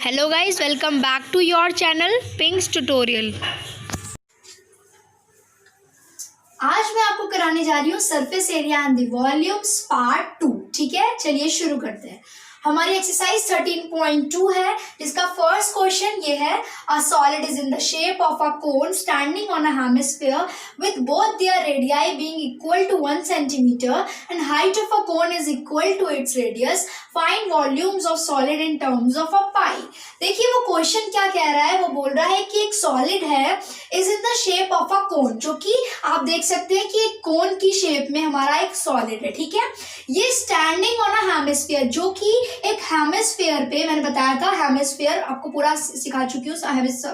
Hello guys, welcome back to your channel Pink's Tutorial। आज मैं आपको कराने जा रही हूँ surface area and the volumes part 2। ठीक है, चलिए शुरू करते हैं। हमारी एक्सरसाइज 13.2 है, जिसका फर्स्ट क्वेश्चन ये है, a solid is in the shape of a cone standing on a hemisphere with both their radii being equal to 1 centimetre and height of a cone is equal to its radius. Find volumes of solid in terms of a pi. देखिए वो question क्या कह रहा है, वो बोल रहा है कि एक सॉलिड है is in the shape of a cone, जो कि आप देख सकते हैं कि एक कोन की शेप में हमारा एक सॉलिड है। ठीक है, ये स्टैंडिंग ऑन अ हेमिस्फीयर, जो कि एक हेमिस्फीयर पे, मैंने बताया था हेमिस्फीयर आपको पूरा सिखा चुकी हूँ,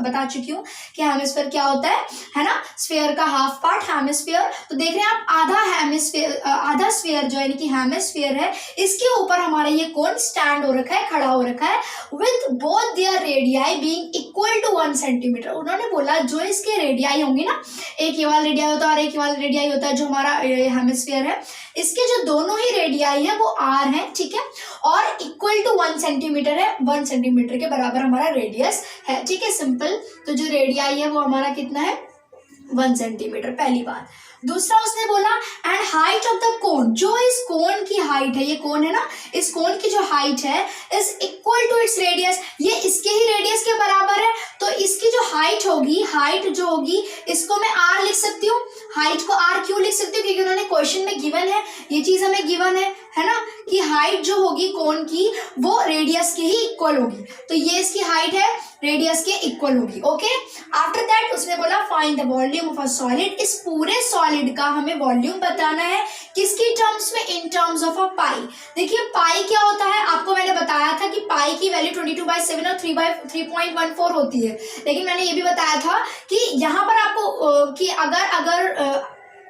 बता चुकी हूँ कि हेमिस्फीयर क्या होता है ना। स्फीयर का हाफ पार्ट हेमिस्फीयर। तो देख रहे हैं आप, आधा हेमिस्फीयर, आधा स्फीयर जो है कि हेमिस्फीयर है, इसके ऊपर हमारा ये कोन स्टैंड हो रखा है, खड़ा हो रखा है, with both their radii being equal to 1 centimetre. उन्होंने बोला जो इसके रेडियाई होंगे ना, एक ये वाला रेडियाई होता है और एक ये वाला रेडियाई होता है, जो हमारा हेमिस्फीयर है, इसके जो दोनों ही रेडियाई है वो आर है। ठीक है, और इक्वल टू 1 सेंटीमीटर है, 1 सेंटीमीटर के बराबर हमारा रेडियस है। ठीक है, सिंपल। तो जो रेडियाई है वो हमारा कितना है, 1 सेंटीमीटर, पहली बात। दूसरा उसने बोला and height of the cone, जो इस कोन की हाइट है, ये कोन है ना, इस कोन की जो हाइट है is equal to its radius, ये इसके ही रेडियस के बराबर है। तो इसकी जो हाइट होगी, हाइट जो होगी, इसको मैं आर लिख सकती हूँ। हाइट को आर क्यों लिख सकती हूँ, क्योंकि उन्होंने क्वेश्चन में गिवन है, ये चीज हमें गिवन है ना, कि हाइट जो होगी कोन की वो रेडियस के ही इक्वल होगी। तो ये इसकी हाइट है, रेडियस के इक्वल होगी। ओके, आफ्टर दैट उसने बोला find the volume of a solid. इस पूरे सॉलिड का हमें वॉल्यूम बताना है, किसकी टर्म्स में, इन टर्म्स ऑफ अ पाई। देखिए पाई क्या होता है, आपको मैंने बताया था कि पाई की वैल्यू 22/7 और 3.14 होती है, लेकिन मैंने ये भी बताया था कि यहाँ पर आपको कि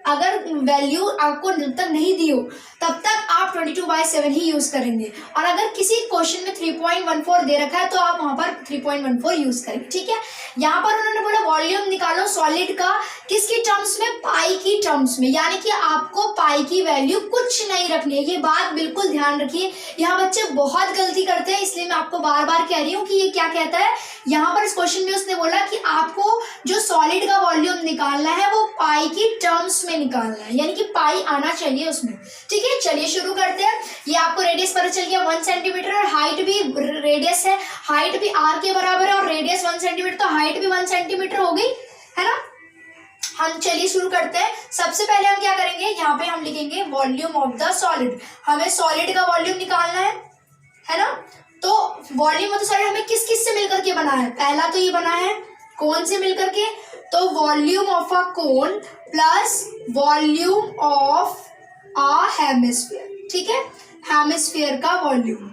अगर वैल्यू आपको जब तक नहीं दी हो तब तक आप 22/7 ही यूज करेंगे, और अगर किसी क्वेश्चन में 3.14 दे रखा है तो आप वहां पर 3.14 यूज करेंगे। ठीक है, यहाँ पर उन्होंने बोला वॉल्यूम निकालो सॉलिड का, किसकी टर्म्स में, पाई की टर्म्स में, यानी कि आपको पाई की वैल्यू कुछ नहीं रखनी है। ये बात बिल्कुल ध्यान रखिए, यहाँ बच्चे बहुत गलती करते हैं, इसलिए मैं आपको बार बार कह रही हूँ कि ये क्या कहता है। यहाँ पर इस क्वेश्चन में उसने बोला कि आपको जो सॉलिड का वॉल्यूम निकालना है वो पाई की टर्म्स में निकालना है, यानी कि पाई आना चाहिए उसमें। ठीक है, चलिए शुरू करते हैं। ये आपको रेडियस पता चल गया 1 सेंटीमीटर, और हाइट भी, रेडियस है, हाइट भी आर के बराबर है और रेडियस 1 सेंटीमीटर, तो हाइट भी 1 सेंटीमीटर हो गई, है ना। हम चलिए शुरू करते हैं। सबसे पहले हम क्या करेंगे, यहाँ पे हम लिखेंगे वॉल्यूम ऑफ द सॉलिड। हमें सॉलिड का वॉल्यूम निकालना है ना। तो वॉल्यूम ऑफ द सॉलिड हमें किस किस से मिलकर के बना है, पहला तो ये बना है कोन से मिलकर के, तो volume of a cone plus volume of a hemisphere. ठीक है, हेमिस्फीयर का वॉल्यूम।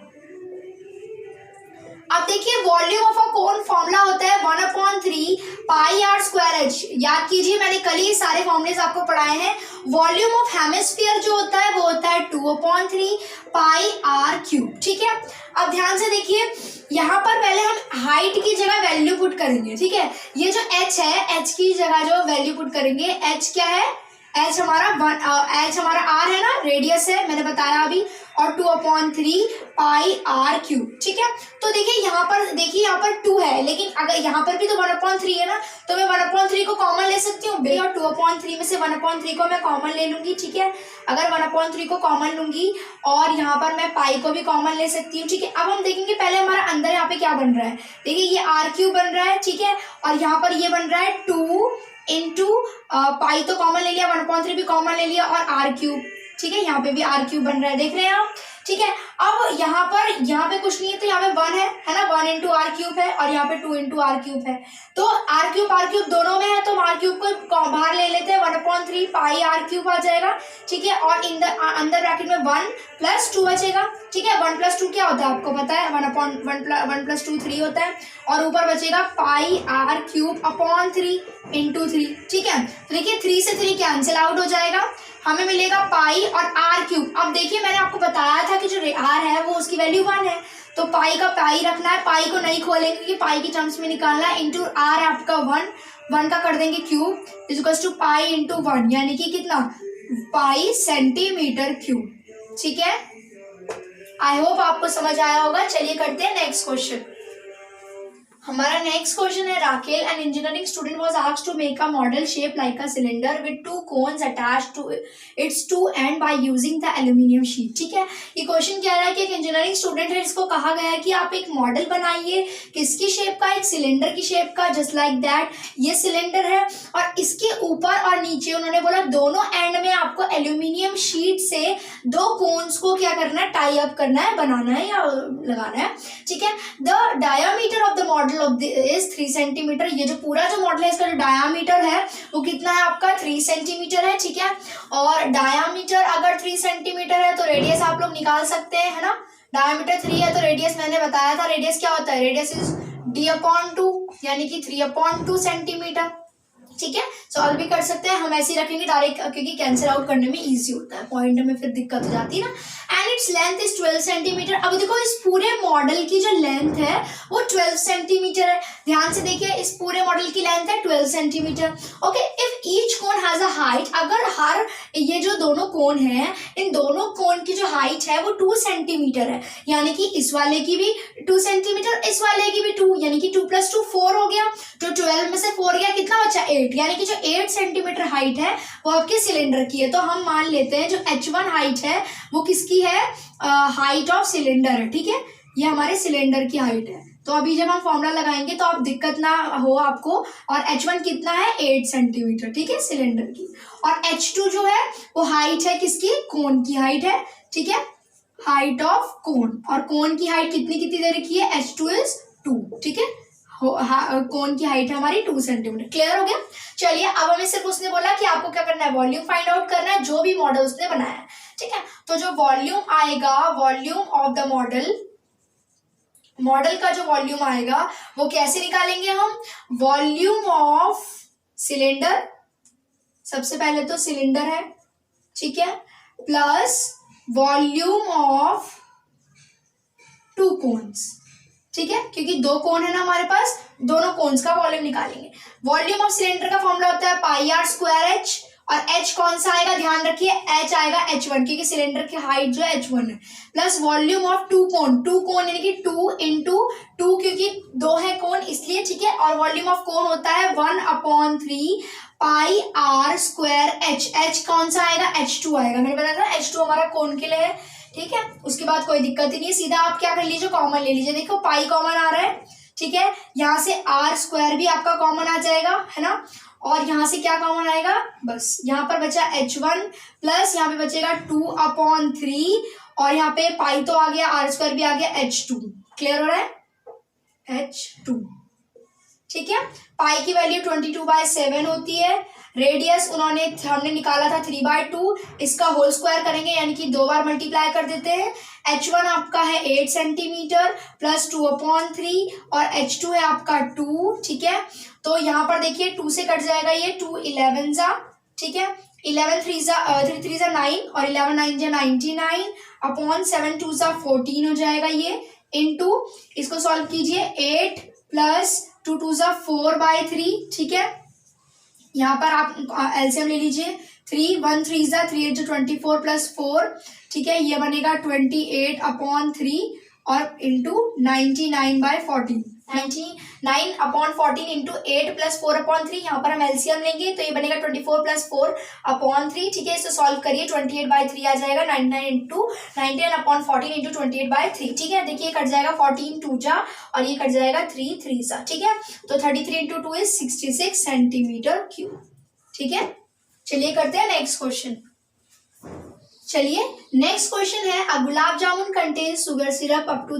अब देखिए volume of a cone formula होता है 1/3 पाई आर स्क्वायर एच। याद कीजिए, मैंने कल ही सारे फॉर्मूलेस आपको पढ़ाए हैं। वॉल्यूम ऑफ हेमिस्फीयर जो होता है वो होता है 2/3 पाई आर क्यूब। ठीक है, अब ध्यान से देखिए, यहाँ पर पहले हम हाइट की जगह वैल्यू पुट करेंगे। ठीक है, ये जो एच है, एच की जगह जो वैल्यू पुट करेंगे, एच क्या है, एच हमारा आर है ना, रेडियस है, मैंने बताया अभी, और 2/3 पाई आर क्यूब। ठीक है, तो देखिए यहाँ पर 2 है, लेकिन अगर यहाँ पर भी तो 1/3 है ना, तो मैं 1/3 को कॉमन ले सकती हूँ, और 2/3 में से 1/3 को मैं कॉमन ले लूंगी। ठीक है, अगर 1/3 को कॉमन लूंगी और यहाँ पर मैं पाई को भी कॉमन ले सकती हूँ। ठीक है, अब हम देखेंगे पहले हमारा अंदर यहाँ पे क्या बन रहा है। देखिए ये आर क्यूब बन रहा है, ठीक है, और यहाँ पर ये बन रहा है 2 इंटू पाई तो कॉमन ले लिया, 1/3 भी कॉमन ले लिया, और आर क्यूब। ठीक है, यहाँ पे भी आर क्यूब बन रहा है, देख रहे हैं आप। ठीक है, अब यहाँ पे कुछ नहीं है, तो यहाँ पे 1 है ना, 1 इंटू आर क्यूब है, और यहाँ पे 2 इंटू आर क्यूब है। तो आर क्यूब दोनों में है, तो आर क्यूब को बाहर ले लेते हैं, 1/3 पाई आर क्यूब आ जाएगा। ठीक है, और अंदर ब्रैकेट में 1 + 2 बचेगा। ठीक है, 1 + 2 क्या होता है आपको पता है, 1 + 2 3 होता है, और ऊपर बचेगा पाई आर क्यूब अपॉन 3 इंटू 3। ठीक है, तो देखिए 3 से 3 कैंसिल आउट हो जाएगा, हमें मिलेगा पाई और आर क्यूब। अब देखिए मैंने आपको बताया था कि जो आर है वो उसकी वैल्यू 1 है, तो पाई का पाई रखना है, पाई को नहीं खोलेंगे क्योंकि पाई की टर्म्स में निकालना है, इंटू आर आपका 1 का कर देंगे cube, is to pi into 1, यानी कि कितना, पाई सेंटीमीटर क्यूब। ठीक है, आई होप आपको समझ आया होगा। चलिए करते हैं नेक्स्ट क्वेश्चन। हमारा नेक्स्ट क्वेश्चन है, Rachel an engineering student was asked to make a model shape like a cylinder with 2 cones attached to its 2 end by using the aluminium sheet. ठीक है, ये क्वेश्चन कह रहा है कि एक इंजीनियरिंग स्टूडेंट है, इसको कहा गया है कि आप एक मॉडल बनाइए, किसकी शेप का, एक सिलेंडर की शेप का, जस्ट लाइक दैट ये सिलेंडर है और इसके ऊपर और नीचे उन्होंने बोला दोनों एंड में आपको एल्यूमिनियम शीट से 2 कोन्स को क्या करना है, टाई अप करना है, बनाना है या लगाना है। ठीक है, the diameter of the model of is 3 centimetre. ये जो पूरा जो मॉडल है इसका जो डायामीटर है वो कितना है आपका 3 सेंटीमीटर है। ठीक है, और डायामीटर अगर 3 सेंटीमीटर है तो रेडियस आप लोग निकाल सकते हैं, है ना। डायामीटर 3 है तो रेडियस मैंने बताया था, रेडियस क्या होता है, रेडियस इज d/2 यानी कि 3/2 सेंटीमीटर। ठीक है, सॉल्व भी कर सकते हैं हम, ऐसे ही रखेंगे डायरेक्ट क्योंकि कैंसिल आउट करने में इजी होता है, पॉइंट में फिर दिक्कत हो जाती है ना। And its length is 12 centimetre. अब देखो इस पूरे मॉडल की जो लेंथ है वो 12 सेंटीमीटर है। ध्यान से देखिए, इस पूरे मॉडल की लेंथ है 12 centimetre. Okay, if each cone has a height, अगर हर ये जो दोनों कोन हैं इन दोनों कोन की जो हाइट है वो 2 सेंटीमीटर है, यानी कि इस वाले की भी 2 सेंटीमीटर, इस वाले की भी 2, यानी कि 2 + 2 4 हो गया। तो 12 में से 4 गया, कितना बचा 8, यानी कि जो 8 सेंटीमीटर हाइट है वो आपके सिलेंडर की है। तो हम मान लेते हैं जो H1 हाइट है वो किसकी है, हाइट ऑफ सिलेंडर है। ठीक है, ये हमारे सिलेंडर की हाइट है। तो अभी जब हम फॉर्मूला लगाएंगे तो आप दिक्कत ना हो आपको। और H1 कितना है 8 सेंटीमीटर, ठीक है, सिलेंडर की। और H2 जो है वो हाइट है किसकी, कोन की हाइट है। ठीक है, हाइट ऑफ कोन, और कोन की हाइट कितनी कितनी दे रखी है, H2 इज 2। ठीक है, कोन की हाइट है हमारी 2 सेंटीमीटर। क्लियर हो गया। चलिए अब हमें सिर्फ उसने बोला कि आपको क्या करना है, वॉल्यूम फाइंड आउट करना है जो भी मॉडल उसने बनाया है। ठीक है, तो जो वॉल्यूम आएगा, volume of the model, model का जो वॉल्यूम आएगा वो कैसे निकालेंगे हम, वॉल्यूम ऑफ सिलेंडर, सबसे पहले तो सिलेंडर है, ठीक है, प्लस वॉल्यूम ऑफ 2 कोन्स। ठीक है, क्योंकि 2 कोन है ना हमारे पास, दोनों कोन्स का वॉल्यूम निकालेंगे। वॉल्यूम ऑफ सिलेंडर का फॉर्मूला होता है πr²h, और h कौन सा आएगा, ध्यान रखिए h आएगा H1, क्योंकि सिलेंडर की हाइट जो है H1 है, प्लस वॉल्यूम ऑफ 2 कोन, 2 कोन यानी कि 2 × 2, क्योंकि 2 है कोन इसलिए। ठीक है, और वॉल्यूम ऑफ कोन होता है 1/3 πr²h। h कौन सा आएगा, H2 आएगा, मैंने बताया था H2 हमारा कोन के लिए है। ठीक है, उसके बाद कोई दिक्कत ही नहीं है, सीधा आप क्या कर लीजिए, कॉमन ले लीजिए। देखो पाई कॉमन आ रहा है, ठीक है, यहाँ से r² भी आपका कॉमन आ जाएगा, है ना। और यहाँ से क्या कॉमन आएगा, बस यहाँ पर बचा H1 प्लस यहाँ पे बचेगा 2/3, और यहाँ पे पाई तो आ गया, r² भी आ गया, H2। क्लियर हो रहा है, H2। ठीक है, पाई की वैल्यू 22/7 होती है। रेडियस हमने निकाला था 3/2, इसका होल स्क्वायर करेंगे यानी कि 2 बार मल्टीप्लाई कर देते हैं। H1 आपका है 8 सेंटीमीटर प्लस 2/3 और H2 है आपका 2। ठीक है, तो यहाँ पर देखिए 2 से कट जाएगा ये, 2 11 जा, ठीक है, 11 3 जा 9 और 11 9 जा 99 अपॉन 7 2 जा 14 हो जाएगा ये, इनटू इसको सॉल्व कीजिए 8 प्लस 2 2 जा 4/3। ठीक है, यहाँ पर आप एलसीएम ले लीजिए, 3 1 3 जा 3 8 जो 24 प्लस 4। ठीक है, ये बनेगा 28/3 और इंटू 99/14, 99/14 इंटू 8 प्लस 4/3। यहाँ पर हम एलसीएम लेंगे तो ये बनेगा 24 प्लस 4/3। ठीक है, इसे सॉल्व करिए, 28/3 आ जाएगा, 99/14 इंटू 28/3। ठीक है, देखिए कट जाएगा 14 2 जा और ये कट जाएगा 3 3 जा। ठीक है, तो 33 × 2 इज 66 सेंटीमीटर क्यूब। ठीक है, चलिए करते हैं नेक्स्ट क्वेश्चन। चलिए नेक्स्ट क्वेश्चन है, a gulab jamun contains sugar syrup up to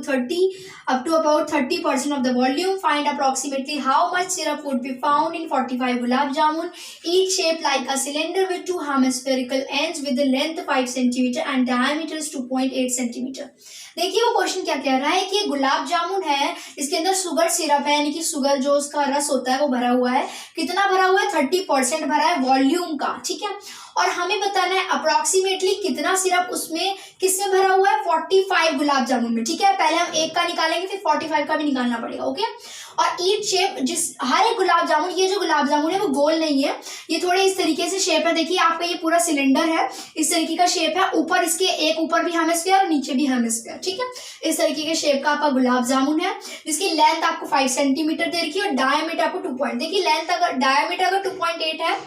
about 30% of the volume, find approximately how much syrup would be found in 45 gulab jamun, each shape like a cylinder with 2 hemispherical ends with length 5 centimetre and diameter is 2.8 centimetre. देखिए वो question क्या कह रहा है कि गुलाब जामुन है, इसके अंदर शुगर सिरप है, यानी कि शुगर जो उसका रस होता है वो भरा हुआ है, कितना भरा हुआ है, 30% भरा है वॉल्यूम का। ठीक है, और हमें बताना है अप्रोक्सीमेटली कितना सिरप उसमें किसमें भरा हुआ है, 45 गुलाब जामुन में। ठीक है, पहले हम एक का निकालेंगे फिर 45 का भी निकालना पड़ेगा। ओके, और ईच शेप, जिस हर एक गुलाब जामुन, ये जो गुलाब जामुन है वो गोल नहीं है, ये थोड़े इस तरीके से शेप है। देखिए आपका ये पूरा सिलेंडर है, इस तरीके का शेप है, ऊपर इसके एक ऊपर भी हेमिस्फीयर और नीचे भी हेमिस्फीयर। ठीक है, इस तरीके के शेप का आपका गुलाब जामुन है, जिसकी लेंथ आपको 5 सेंटीमीटर दे रखी है और डायमीटर आपको 2 पॉइंट। देखिए लेंथ अगर डायमीटर अगर 2.8 है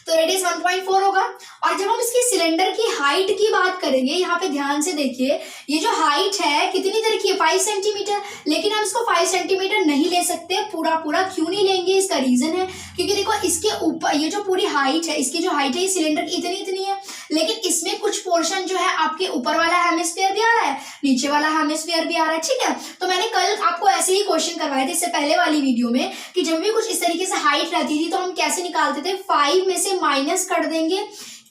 तो रेडियस 1.4 होगा। और जब हम इसकी सिलेंडर की हाइट की बात करेंगे, यहाँ पे ध्यान से देखिए, ये जो हाइट है कितनी दे रखी है, 5 सेंटीमीटर, लेकिन हम इसको 5 सेंटीमीटर नहीं ले सकते पूरा पूरा। क्यों नहीं लेंगे, इसका रीजन है क्योंकि देखो इसके ऊपर ये जो पूरी हाइट है, इसकी जो हाइट है, ये सिलेंडर की इतनी है, लेकिन इसमें कुछ पोर्शन जो है आपके ऊपर वाला हेमिस्फीयर भी आ रहा है, नीचे वाला हेमिस्फीयर भी आ रहा है। ठीक है, तो मैंने कल आपको ऐसे ही क्वेश्चन करवाए थे इससे पहले वाली वीडियो में कि जब भी कुछ इस तरीके से हाइट रहती थी तो हम कैसे निकालते थे, 5 में से माइनस कर देंगे,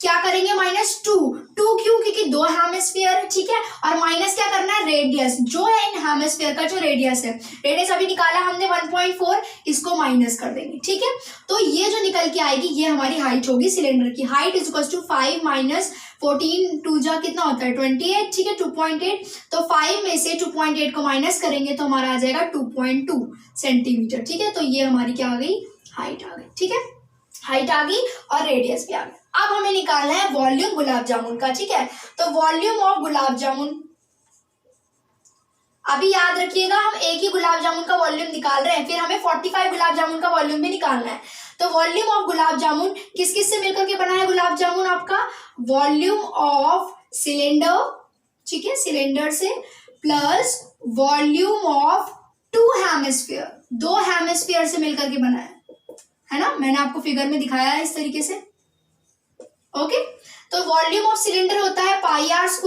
क्या करेंगे, -2। क्यों, क्योंकि 2 हेमिस्फीयर। ठीक है, और माइनस क्या करना है, रेडियस जो है इन हेमिस्फीयर का, जो रेडियस है, रेडियस अभी निकाला हमने 1.4, इसको माइनस कर देंगे। ठीक है, तो ये जो निकल के आएगी ये हमारी हाइट होगी, सिलेंडर की हाइट इज टू 5 माइनस 14 2 जा कितना होता है 28। ठीक है, 2.8, तो 5 में से 2.8 को माइनस करेंगे तो हमारा आ जाएगा 2.2 सेंटीमीटर। ठीक है, तो ये हमारी क्या आ गई, हाइट आ गई। ठीक है, हाइट आ गई और रेडियस भी आ गई। अब हमें निकालना है वॉल्यूम गुलाब जामुन का। ठीक है, तो वॉल्यूम ऑफ गुलाब जामुन, अभी याद रखिएगा हम एक ही गुलाब जामुन का वॉल्यूम निकाल रहे हैं, फिर हमें 45 गुलाब जामुन का वॉल्यूम भी निकालना है। तो वॉल्यूम ऑफ गुलाब जामुन किस किस से मिलकर के बना है गुलाब जामुन, आपका वॉल्यूम ऑफ सिलेंडर, ठीक है, सिलेंडर से, plus volume of 2 hemisphere, 2 hemisphere से मिलकर के बना है ना, मैंने आपको फिगर में दिखाया है इस तरीके से। ओके, तो वॉल्यूम ऑफ सिलेंडर होता है πr²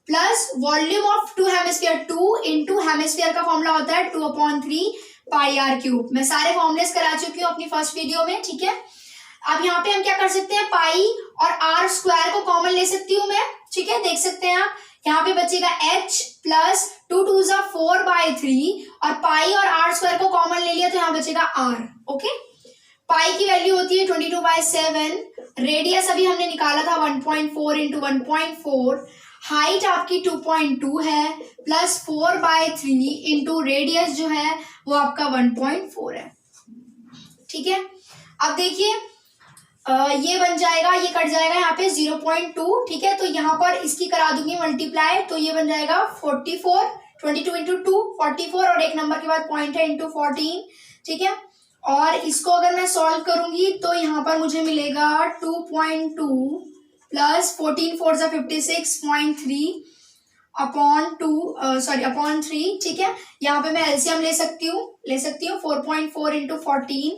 plus volume of 2 hemisphere, 2 into hemisphere का फॉर्मूला होता है 2/3 πr³। मैं सारे फॉर्मुलेस करा चुकी हूँ अपनी फर्स्ट वीडियो में। ठीक है, अब यहाँ पे हम क्या कर सकते हैं, पाई और r² को कॉमन ले सकती हूँ मैं। ठीक है, देख सकते हैं आप, यहाँ पे बचेगा h प्लस 2 2 जा 4/3 और पाई और r² को कॉमन ले लिया तो यहाँ बचेगा r। ओके, पाई की वैल्यू होती है 22/7, रेडियस अभी हमने निकाला था 1.4 इंटू 1.4, हाइट आपकी 2.2 है, प्लस 4/3 इंटू रेडियस जो है वो आपका 1.4 है। ठीक है, अब देखिए ये बन जाएगा, ये कट जाएगा यहाँ पे 0.2। ठीक है, तो यहाँ पर इसकी करा दूंगी मल्टीप्लाई, तो ये बन जाएगा 44, 22 इंटू 2 44, और एक नंबर के बाद पॉइंट है इंटू 14। ठीक है, और इसको अगर मैं सॉल्व करूंगी तो यहाँ पर मुझे मिलेगा 2.2 प्लस 14 4 जा 56.3 अपॉन 3। ठीक है, यहाँ पे मैं एलसीएम ले सकती हूँ 4.4 इंटू 14,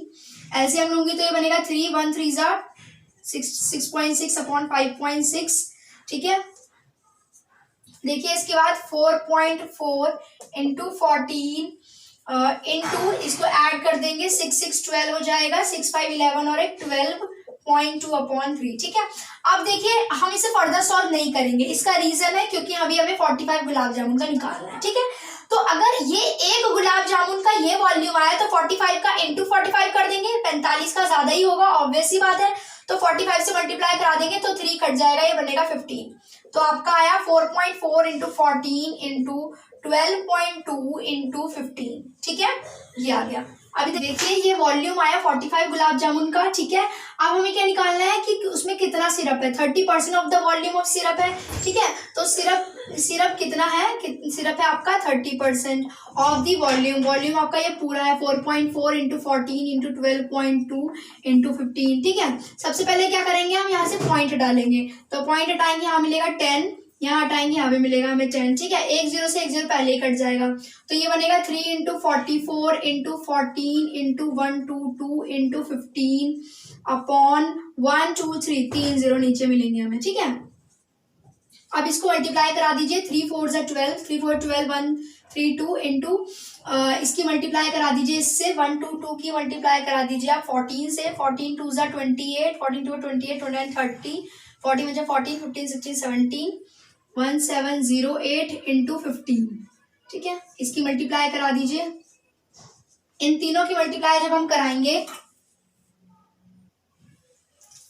एलसीएम लूंगी तो ये बनेगा 3 1 3 जा 6.6 अपॉन 5.6। ठीक है, देखिए इसके बाद 4.4 इंटू 14 इंटू इसको ऐड कर देंगे 6 6 12 हो जाएगा, 6 5 11 और एक 12.2 अपॉन 3। ठीक है, अब देखिए हम इसे फर्दर सॉल्व नहीं करेंगे, इसका रीजन है क्योंकि अभी हमें 45 गुलाब जामुन का निकालना है। ठीक है, तो अगर ये एक गुलाब जामुन का ये वॉल्यूम आया तो 45 का इंटू 45 कर देंगे, 45 का ज्यादा ही होगा, ऑब्वियस सी बात है, तो 45 से मल्टीप्लाई करा देंगे तो 3 कट जाएगा, ये बनेगा 15। तो आपका आया 4.4 इंटू 14 इंटू 12.2 इंटू 15। ठीक है, ये आ गया। अभी देखिए ये वॉल्यूम आया 45 गुलाब जामुन का। ठीक है, अब हमें क्या निकालना है कि उसमें कितना सिरप है, 30% of the volume of syrup है। ठीक है, तो सिरप कितना है, सिरप है आपका 30% ऑफ द वॉल्यूम। वॉल्यूम आपका ये पूरा है 4.4 इंटू 14 इंटू 12.2 इंटू 15। ठीक है, सबसे पहले क्या करेंगे, हम यहाँ से पॉइंट डालेंगे, तो पॉइंट हटाएंगे, यहाँ मिलेगा 10, यहाँ हटाएंगे, यहाँ पे मिलेगा हमें 10। ठीक है, एक जीरो से एक जीरो पहले ही कट जाएगा, तो ये बनेगा 3 into 44 into 14 into 122 into 15 upon 1 2 3, 3 zero नीचे मिलेंगे हमें। ठीक है, अब इसको मल्टीप्लाई करा दीजिए, 3 4 जा 12, 3 4 12 1 3 2 इंटू इसकी मल्टीप्लाई करा दीजिए इससे 1 2 2 की मल्टीप्लाई करा दीजिए आप 14 से, 14 2 जा 28, 14 2 28 29 30, 40 में जा 14 15 16 17 1708 इंटू 15। ठीक है, इसकी मल्टीप्लाई करा दीजिए, इन तीनों की मल्टीप्लाई जब हम कराएंगे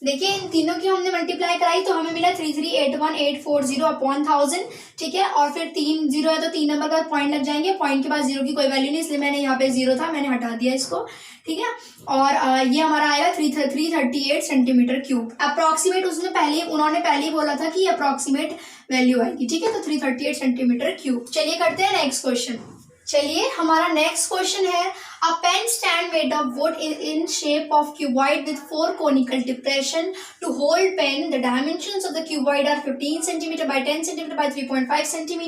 देखिए इन तीनों की हमने मल्टीप्लाई कराई तो हमें मिला 3381840 अपॉन 1000, ठीक है। और फिर 3 जीरो है तो 3 नंबर का पॉइंट लग जाएंगे, पॉइंट के बाद जीरो की कोई वैल्यू नहीं, इसलिए मैंने यहाँ पे जीरो था मैंने हटा दिया इसको, ठीक है। और ये हमारा आएगा 338 सेंटीमीटर क्यूब अप्रॉक्सीमेट। उसने उन्होंने पहले ही बोला था कि अप्रॉक्सीमेट वैल्यू आएगी, ठीक है। तो 338 सेंटीमीटर क्यूब। चलिए करते हैं नेक्स्ट क्वेश्चन। चलिए हमारा नेक्स्ट क्वेश्चन है a pen stand made of wood in shape of cuboid with 4 conical depression to hold pen. The dimensions of the cuboid are 15 cm by 10 cm by 3.5 cm.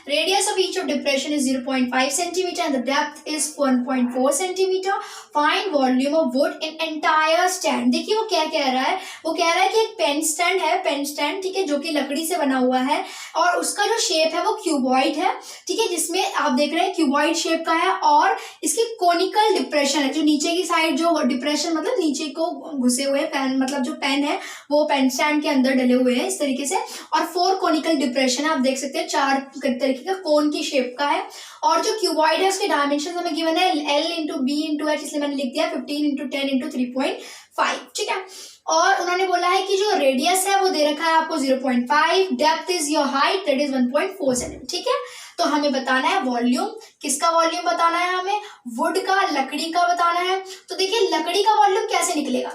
Radius of each of depression is 0.5 cm and the depth is 1.4 cm. Find volume of wood in entire stand. देखिए वो क्या कह रहा है, वो कह रहा है कि एक पेन स्टैंड है, पेन स्टैंड, ठीक है, जो कि लकड़ी से बना हुआ है और उसका जो शेप है वो क्यूबॉइड है, ठीक है, जिसमें आप देख रहे हैं क्यूबॉइड शेप का है और इसकी कोनिकल डिप्रेशन है, जो नीचे की साइड जो डिप्रेशन मतलब नीचे को घुसे हुए पेन, मतलब जो पेन है वो पेन स्टैंड के अंदर डले हुए हैं इस तरीके से। और 4 कोनिकल डिप्रेशन है, आप देख सकते हैं 4 तरीके का कोन की शेप का है। और जो क्यूबॉइड है उसके डायमेंशन हमें गिवन है L into B into H, इसलिए मैंने लिख दिया 15 इंटू 10 इंटू 3.5, ठीक है। और उन्होंने बोला है कि जो रेडियस है वो दे रखा है आपको 0.5, depth is your height that is 1.4 centimetre, ठीक है। तो हमें बताना है वॉल्यूम, किसका वॉल्यूम बताना है हमें, वुड का, लकड़ी का बताना है। तो देखिए लकड़ी का वॉल्यूम कैसे निकलेगा,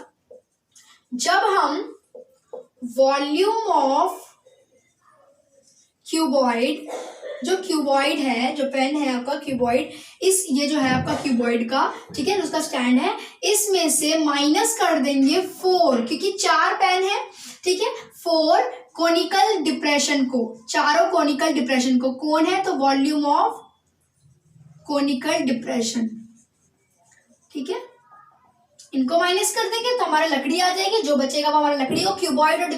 जब हम वॉल्यूम ऑफ क्यूबॉइड, जो क्यूबॉइड है, जो पेन है आपका क्यूबॉइड, इस ये जो है आपका क्यूबॉइड का, ठीक है, उसका स्टैंड है, इसमें से माइनस कर देंगे 4, क्योंकि 4 पेन है, ठीक है, 4 कोनिकल डिप्रेशन को, चारों कोनिकल डिप्रेशन को, कौन है तो वॉल्यूम ऑफ कोनिकल डिप्रेशन, ठीक है, इनको माइनस कर देंगे तो हमारा लकड़ी आ जाएगी, जो बचेगा वो हमारा लकड़ी हो। क्यूबॉइड और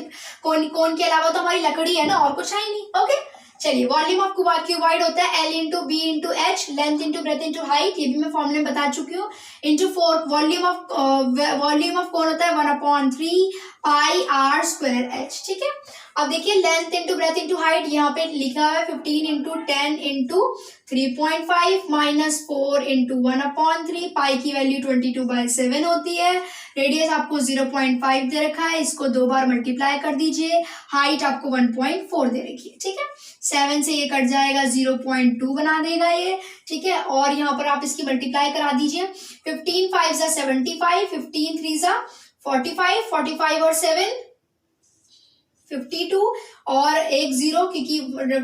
कोन के अलावा तो हमारी लकड़ी है ना, और कुछ है ही नहीं, ओके। चलिए वॉल्यूम ऑफ क्यूबॉइड होता है L into B into H, length into breadth into height, ये भी मैं फॉर्मूले में बता चुकी हूँ, इंटू 4 वॉल्यूम ऑफ कौन होता है 1/3 पाई आर स्क्वायर एच, ठीक है। अब देखिए length into breadth into height, यहाँ पे लिखा है 15 इंटू 10 इंटू 3.5 माइनस 4 इंटू 1/3, पाई की वैल्यू 22/7 होती है, रेडियस आपको 0.5 दे रखा है, इसको 2 बार मल्टीप्लाई कर दीजिए, हाइट आपको 1.4 दे रखी है, ठीक है। 7 से ये कट जाएगा 0.2 बना देगा ये, ठीक है। और यहाँ पर आप इसकी मल्टीप्लाई करा दीजिए, 15 5 जा 75, 15 3 जा 45, 45 और 7 52 और एक 0 क्योंकि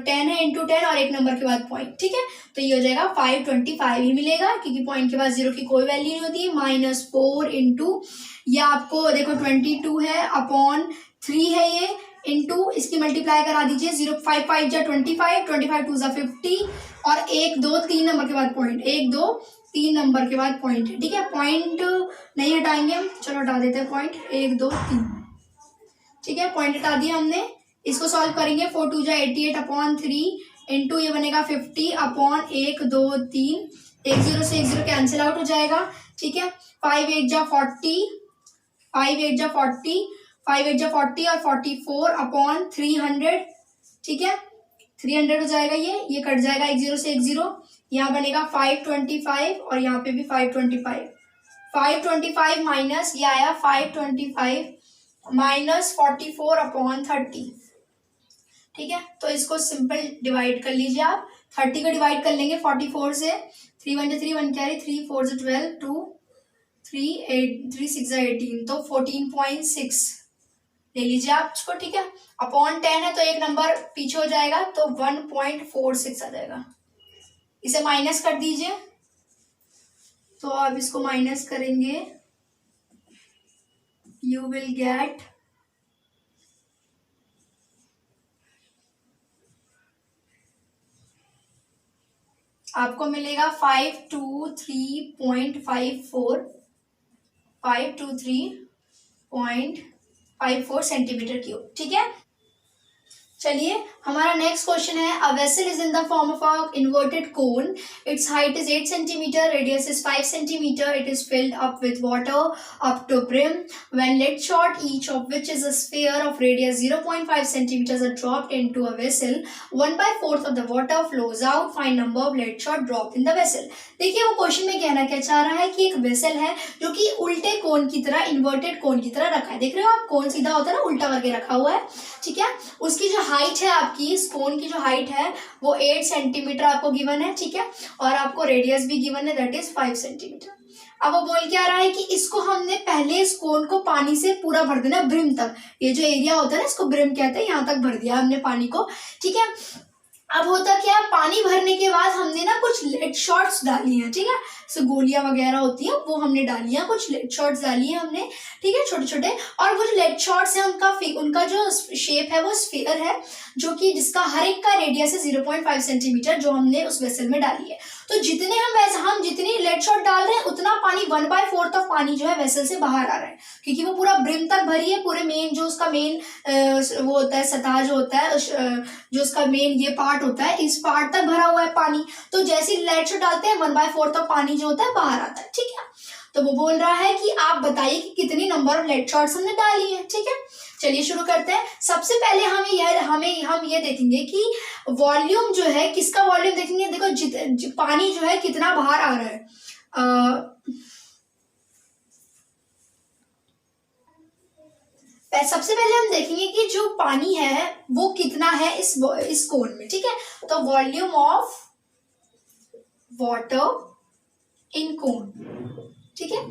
10 है इंटू 10 और एक नंबर के बाद पॉइंट, ठीक है। तो ये हो जाएगा 525 ही मिलेगा, क्योंकि पॉइंट के बाद 0 की कोई वैल्यू नहीं होती है, माइनस 4 इंटू, ये आपको देखो 22 है अपॉन 3 है ये, इंटू इसकी मल्टीप्लाई करा दीजिए, 0 5 5 जा 25, 25 2 जा 50 और 1 2 3 नंबर के बाद पॉइंट, 1 2 3 नंबर के बाद पॉइंट है, ठीक है। पॉइंट नहीं हटाएंगे हम, चलो हटा देते हैं पॉइंट, 1 2 3, ठीक है, पॉइंट हटा दिया हमने। इसको सॉल्व करेंगे, 4 2 जा 88 अपॉन 3 इंटू ये बनेगा 50 अपॉन 1 2 3, 1 0 से 1 0 कैंसिल आउट हो जाएगा, ठीक है। 5 8 जा 40, 5 8 जा 40, 5 8 जा 40 और 44 अपॉन 300, ठीक है, 300 हो जाएगा, ये कट जाएगा 1 0 से 1 0, यहाँ बनेगा 525 और यहाँ पे भी 525, 525 माइनस ये आया 525 माइनस 44 अपॉन 30, ठीक है। तो इसको सिंपल डिवाइड कर लीजिए आप, 30 को डिवाइड कर लेंगे 44 से, 3 1 3 1 कैरी, 3 4 12 2 3 8 3 6 18, तो 14.6 ले लीजिए आप इसको, ठीक है। अपॉन 10 है तो एक नंबर पीछे हो जाएगा, तो 1.46 आ जाएगा। इसे माइनस कर दीजिए, तो अब इसको माइनस करेंगे, you will get आपको मिलेगा 523.54 523.54 सेंटीमीटर क्यूब, ठीक है। चलिए हमारा नेक्स्ट क्वेश्चन है, a vessel is in the form of a inverted cone, its height is 8 centimetre, radius is 5 centimetre, it is filled up with water up to brim, when lead shot each of which is a sphere of radius 0.5 centimetre are dropped into a vessel, 1/4 of the water flows out, find number of lead shot drop in the vessel. देखिए वो question में कहना क्या चाह रहा है कि एक वेसल है जो कि उल्टे कोन की तरह, इन्वर्टेड कोन की तरह रखा है। देख रहे हो आप, कोन सीधा होता है ना, उल्टा करके रखा हुआ है, ठीक है। उसकी जो हाइट है आपकी, इस कोन की जो हाइट है वो 8 सेंटीमीटर आपको गिवन है, ठीक है, और आपको रेडियस भी गिवन है, दैट इज 5 सेंटीमीटर। अब वो बोल क्या रहा है कि इसको हमने पहले इस कोन को पानी से पूरा भर देना ब्रिम तक, ये जो एरिया होता है ना इसको ब्रिम कहते हैं, यहाँ तक भर दिया हमने पानी को, ठीक है। अब होता क्या, पानी भरने के बाद हमने ना कुछ लेड शॉट्स डाली हैं, ठीक है, जैसे गोलियां वगैरह होती हैं वो हमने डाली हैं, कुछ लेड शॉट्स डाली हैं हमने, ठीक है, छोटे छोटे। और वो जो लेड शॉट्स हैं उनका जो शेप है वो स्फीयर है, जो कि जिसका हर एक का रेडियस है 0.5 सेंटीमीटर, जो हमने उस वेसल में डाली है। तो जितने हम जितनी लेड शॉट डाल रहे हैं उतना पानी 1/4 ऑफ पानी जो है वेसल से बाहर आ रहा है, क्योंकि वो पूरा ब्रिम तक भरी है, पूरे मेन जो उसका मेन वो होता है, सतह जो होता है, जो उसका मेन ये पार्ट होता है, इस पार्ट तक भरा हुआ है पानी। तो जैसे लेड शॉट डालते हैं 1/4 ऑफ पानी जो होता है बाहर आता है, ठीक है। तो वो बोल रहा है कि आप बताइए कि कितनी नंबर ऑफ लेड शॉट्स हमने डाली है, ठीक है। चलिए शुरू करते हैं। सबसे पहले हम ये देखेंगे कि वॉल्यूम जो है, किसका वॉल्यूम देखेंगे। देखो पानी जो है कितना बाहर आ रहा है, सबसे पहले हम देखेंगे कि जो पानी है वो कितना है इस कोन में, ठीक है। तो वॉल्यूम ऑफ वाटर इन कोन, ठीक है,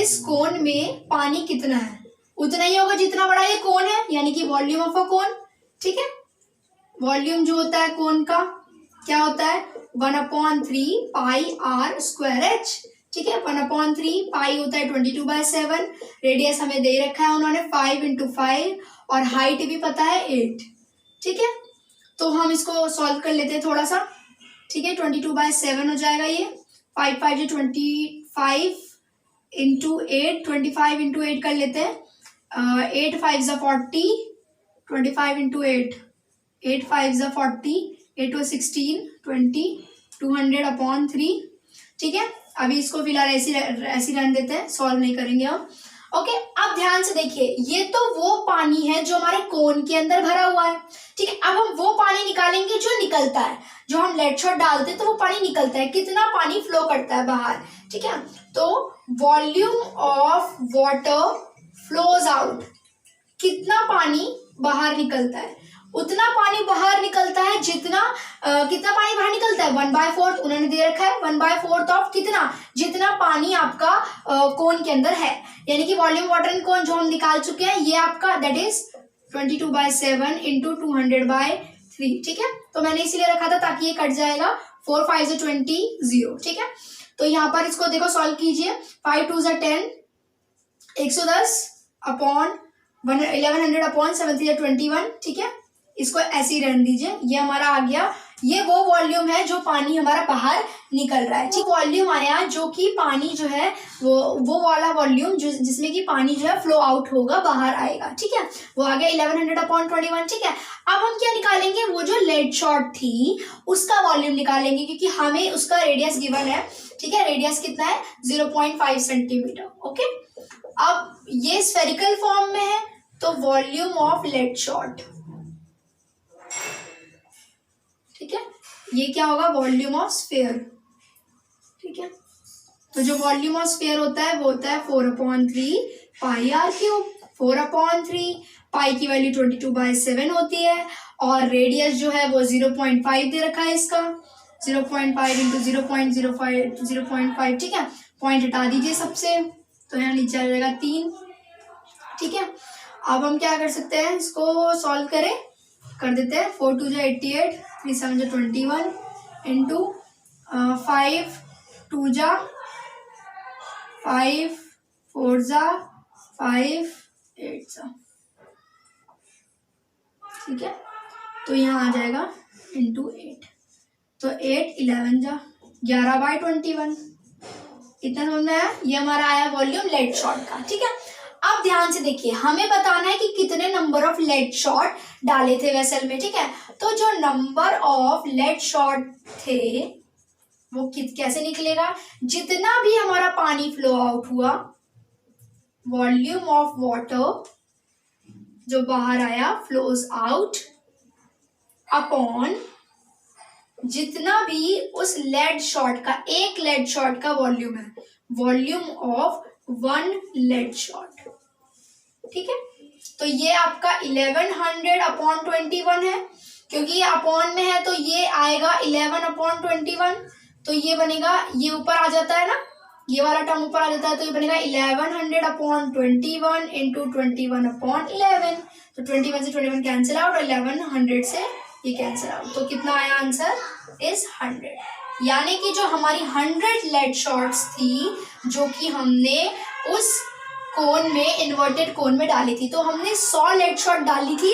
इस कोन में पानी कितना है, उतना ही होगा जितना बड़ा ये कोन है, यानी कि वॉल्यूम ऑफ अ कोन, ठीक है। वॉल्यूम जो होता है कोन का क्या होता है, 1/3 पाई आर स्क्वायर एच, ठीक है। 1/3 पाई होता है 22/7, रेडियस हमें दे रखा है उन्होंने 5 × 5, और हाइट भी पता है 8, ठीक है। तो हम इसको सॉल्व कर लेते हैं थोड़ा सा, ठीक है। 22/7 हो जाएगा ये, 5 5 जो 25 × 8, 25 × 8 कर लेते हैं, 8 5 = 40, 25 × 8, 8 5 = 40, 8 × 16, 20, 200/3, ठीक है। अभी इसको फिलहाल ऐसी रहने देते हैं, सॉल्व नहीं करेंगे हम, ओके। अब ध्यान से देखिए, ये तो वो पानी है जो हमारे कोन के अंदर भरा हुआ है, ठीक है। अब हम वो पानी निकालेंगे जो निकलता है, जो हम लेड शॉट डालते हैं तो वो पानी निकलता है, कितना पानी फ्लो करता है बाहर, ठीक है। तो volume of water flows out, कितना पानी बाहर निकलता है, उतना पानी बाहर निकलता है जितना कितना पानी बाहर निकलता है, 1/4 उन्होंने दे रखा है, 1/4 ऑफ कितना, जितना पानी आपका कोन के अंदर है, यानी कि वॉल्यूम वाटर इन कोन जो हम निकाल चुके हैं, ये आपका दैट इज 22/7 × 200/3, ठीक है। तो मैंने इसीलिए रखा था ताकि ये कट जाएगा, 4 5 = 20, 0, ठीक है। तो यहाँ पर इसको देखो सॉल्व कीजिए, 5 2 = 10, 110/1100/7 3 = 21, ठीक है। इसको ऐसे ही रहने दीजिए, ये हमारा आ गया, ये वो वॉल्यूम है जो पानी हमारा बाहर निकल रहा है, ठीक। वॉल्यूम आया जो कि पानी जो है वो वाला वॉल्यूम जिसमें कि पानी जो है फ्लो आउट होगा, बाहर आएगा, ठीक है, वो आ गया 1100/21, ठीक है। अब हम क्या निकालेंगे, वो जो लेड शॉट थी उसका वॉल्यूम निकालेंगे, क्योंकि हमें उसका रेडियस गिवन है, ठीक है। रेडियस कितना है, 0.5 सेंटीमीटर, ओके। अब ये स्फेरिकल फॉर्म में है, तो वॉल्यूम ऑफ लेड शॉट, ठीक है, ये क्या होगा, वॉल्यूम ऑफ स्फीयर, ठीक है। तो जो वॉल्यूम ऑफ स्फीयर होता है वो होता है 4/3 पाई r³, 4/3 पाई की वैल्यू 22/7 होती है, और रेडियस जो है वो 0.5 दे रखा है इसका, 0.5 × 0.05 0.5, ठीक है। पॉइंट हटा दीजिए सबसे, तो यहाँ नीचे आ जाएगा 3, ठीक है। अब हम क्या कर सकते हैं, इसको सॉल्व कर देते हैं, 4 2 = 88, 3 7 = 21 × 5 2 = 5 4 = 5 8 सा, ठीक है। तो यहाँ आ जाएगा × 8, तो 8 11 = 11/21, इतना समझ में आया। ये हमारा आया वॉल्यूम लेड शॉट का, ठीक है। अब ध्यान से देखिए, हमें बताना है कि कितने नंबर ऑफ लेड शॉट डाले थे वेसल में, ठीक है। तो जो नंबर ऑफ लेड शॉट थे वो कैसे निकलेगा, जितना भी हमारा पानी फ्लो आउट हुआ, वॉल्यूम ऑफ वाटर जो बाहर आया फ्लोज आउट अपॉन जितना भी उस लेड शॉट का, एक लेड शॉट का वॉल्यूम है, volume of one lead shot, ठीक है। तो ये आपका 1100 अपॉन 21 है, क्योंकि ये अपॉन में है तो ये आएगा 11 अपॉन 21, तो ये बनेगा, ये ऊपर आ जाता है ना, ये वाला टर्म ऊपर आ जाता है, तो ये बनेगा 1100 अपॉन 21 इंटू 21 अपॉन 11। तो 21 से 21 कैंसिल आउट और 1100 से ये कैंसिल आउट, तो कितना आया आंसर इज 100। यानी कि जो हमारी 100 लेड शॉट्स थी जो कि हमने उस कोन में, इन्वर्टेड कोन में डाली थी, तो हमने 100 लेड शॉट डाली थी,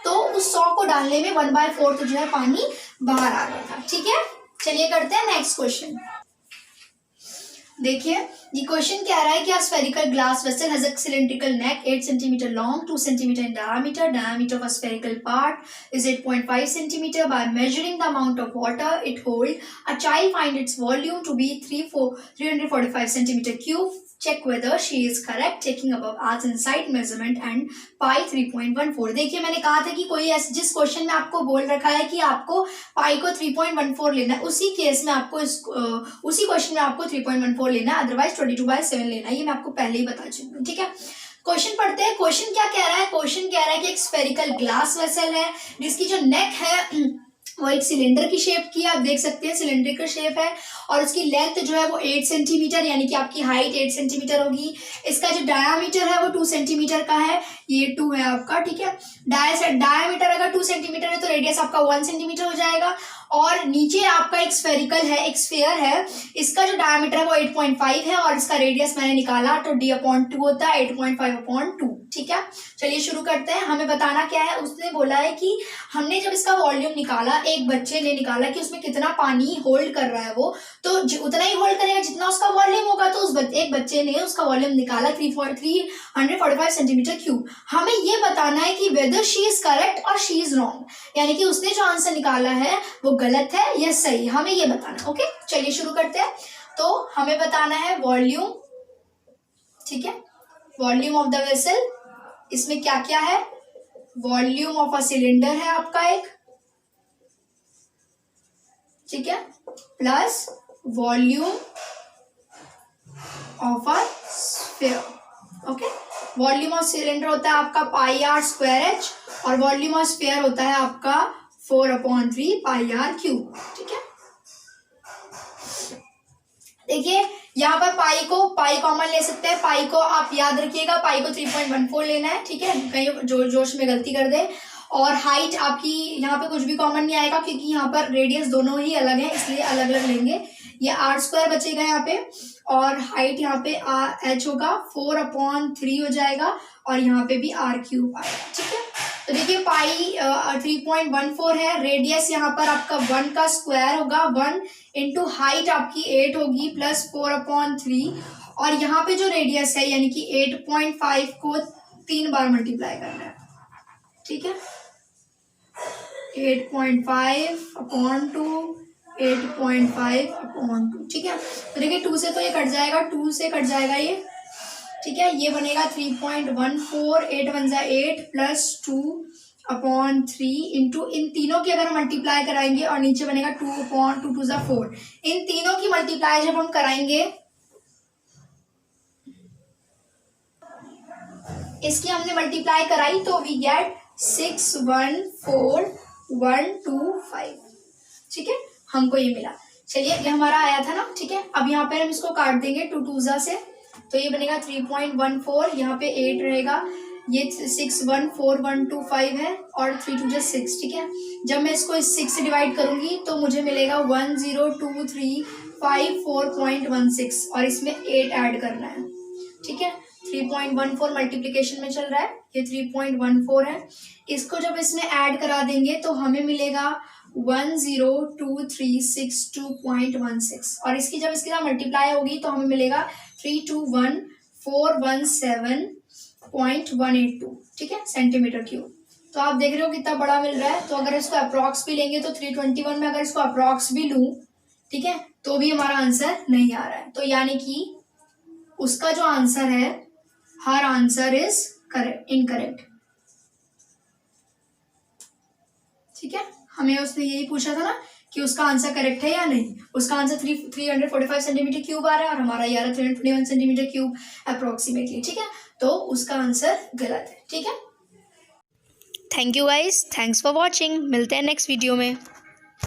तो उस 100 को डालने में 1/4 जो है पानी बाहर आ गया था, ठीक है। चलिए करते हैं नेक्स्ट क्वेश्चन। देखिए ये क्वेश्चन कह रहा है कि a spherical glass vessel has a cylindrical neck 8 cm long, 2 cm in diameter. Diameter of a spherical part is 8.5 cm. By measuring the amount of water it holds, a child finds its volume to be 345 cm cube. Check whether she is correct, taking above as insight measurement and pi 3.14. देखिए मैंने कहा था कि कोई जिस question में आपको बोल रखा है कि आपको पाई को 3.14 लेना है, उसी केस में आपको उसी क्वेश्चन में आपको 3.14 लेना है, अदरवाइज 22/7 लेना है। ये मैं आपको पहले ही बता चुकी हूँ, ठीक है। क्वेश्चन पढ़ते हैं। क्वेश्चन क्या कह रहा है, क्वेश्चन कह रहा है कि एक स्फेरिकल ग्लास वेसल है जिसकी जो नेक है वो एक सिलेंडर की शेप की है, आप देख सकते हैं सिलेंड्रिकल शेप है, और उसकी लेंथ जो है वो 8 सेंटीमीटर, यानी कि आपकी हाइट 8 सेंटीमीटर होगी। इसका जो डायामीटर है वो 2 सेंटीमीटर का है, ये 2 है आपका, ठीक है। डायामीटर अगर 2 सेंटीमीटर है तो रेडियस आपका 1 सेंटीमीटर हो जाएगा। और नीचे आपका एक स्फेरिकल है, एक स्फेयर है, इसका जो डायमीटर है वो 8.5 है और इसका रेडियस मैंने निकाला तो d/2 होता है, 8.5/2, ठीक है। चलिए शुरू करते हैं। हमें बताना क्या है, उसने बोला है कि हमने जब इसका वॉल्यूम निकाला, एक बच्चे ने निकाला कि उसमें कितना पानी होल्ड कर रहा है वो, तो उतना ही होल्ड करेगा जितना उसका वॉल्यूम होगा, तो उस एक बच्चे ने उसका वॉल्यूम निकाला 345 सेंटीमीटर क्यूब। हमें ये बताना है कि वेदर शी इज करेक्ट और शी इज रॉन्ग, यानी कि उसने जो आंसर निकाला है वो गलत है या सही, हमें ये बताना। ओके चलिए शुरू करते हैं। तो हमें बताना है वॉल्यूम, ठीक है, वॉल्यूम ऑफ द वेसल। इसमें क्या क्या है, वॉल्यूम ऑफ अ सिलेंडर है आपका एक, ठीक है, plus volume of a sphere. Okay, volume of cylinder होता है आपका πr²h और वॉल्यूम ऑफ स्फीयर होता है आपका 4/3 πr³, ठीक है। देखिए यहाँ पर पाई कॉमन ले सकते हैं, पाई को आप याद रखिएगा, पाई को 3.14 लेना है, ठीक है, कहीं जोश में गलती कर दे। और हाइट आपकी यहाँ पे कुछ भी कॉमन नहीं आएगा क्योंकि यहाँ पर रेडियस दोनों ही अलग है, इसलिए अलग अलग लेंगे। ये r² बचेगा यहाँ पे और हाइट यहाँ पे h होगा 4/3 हो जाएगा और यहाँ पे भी r³ आएगा, ठीक है। तो देखिए पाई 3.14 है, रेडियस यहाँ पर आपका 1 का स्क्वायर होगा, 1 इंटू हाइट आपकी 8 होगी प्लस 4/3 और यहाँ पे जो रेडियस है यानी कि 8.5 को 3 बार मल्टीप्लाई करना है, ठीक है, 8.5/2 8.5/2, ठीक है। तो देखिए 2 से तो ये कट जाएगा, 2 से कट जाएगा ये, ठीक है, ये बनेगा 3.14, 8 बन जाए 8 प्लस 2/3 इंटू इन तीनों की अगर मल्टीप्लाई कराएंगे और नीचे बनेगा 2/2 2 4। इन तीनों की मल्टीप्लाई जब हम कराएंगे, इसकी हमने मल्टीप्लाई कराई तो वी गेट 614,125, ठीक है, हमको ये मिला। चलिए ये हमारा आया था ना, ठीक है। अब यहाँ पे हम इसको काट देंगे 2 2 से, तो ये बनेगा 3.14, यहाँ पे 8 रहेगा, ये 614,125 है और 3 2 6, ठीक है। जब मैं इसको 6 से डिवाइड करूंगी तो मुझे मिलेगा 102354.16 और इसमें 8 ऐड करना है, ठीक है। 3.14 मल्टीप्लिकेशन में चल रहा है, ये 3.14 है, इसको जब इसमें ऐड करा देंगे तो हमें मिलेगा 102362.16 और इसकी जब इसके साथ मल्टीप्लाई होगी तो हमें मिलेगा 321 417.182, ठीक है, सेंटीमीटर क्यूब। तो आप देख रहे हो कितना बड़ा मिल रहा है। तो अगर इसको अप्रॉक्स भी लेंगे तो 321 में अगर इसको अप्रॉक्स भी लूँ, ठीक है, तो भी हमारा आंसर नहीं आ रहा है। तो यानी कि उसका जो आंसर है, हर आंसर इज करेक्ट, इनकरेक्ट, ठीक है। हमें उसने यही पूछा था ना कि उसका आंसर करेक्ट है या नहीं। उसका आंसर 345 सेंटीमीटर क्यूब आ रहा है और हमारा ये आ रहा है 321 सेंटीमीटर क्यूब अप्रोक्सीमेटली, ठीक है। तो उसका आंसर गलत है, ठीक है। Thank you guys, thanks for watching. मिलते हैं नेक्स्ट वीडियो में।